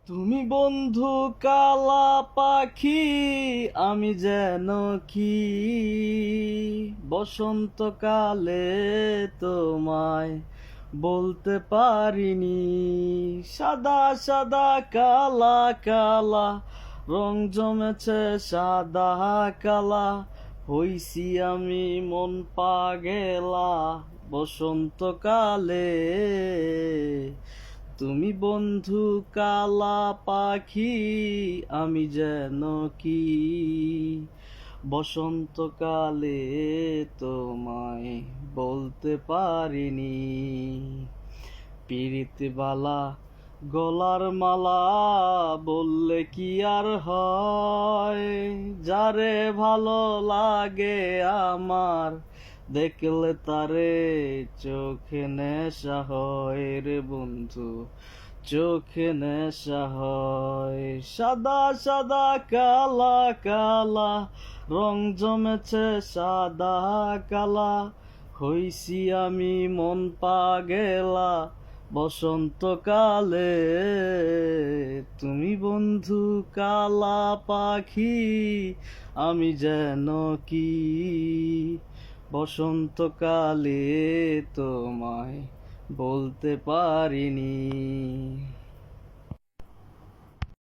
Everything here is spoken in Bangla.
তুমি বন্ধু কালা পাখি, আমি যেন কি বসন্তকালে তোমায় বলতে পারিনি। সাদা সাদা কালা কালা রং জমেছে, সাদা কালা হইছি আমি মন পাগেলা বসন্তকালে। তুমি বন্ধু কালা পাখি, আমি যেন কি বসন্তকালে তোমায় বলতে পারিনি। পিরিতবালা গলার মালা বললে কি আর হয়, যারে ভালো লাগে আমার দেখলে তারে চোখে নেশা হয় রে বন্ধু, চোখে নেশা হয়। সাদা সাদা কালা কালা রং জমেছে, সাদা কালা হইছি আমি মন পাগেলা বসন্তকালে। তুমি বন্ধু কালা পাখি, আমি যেন কি বসন্তকালে তোমায় বলতে পারিনি।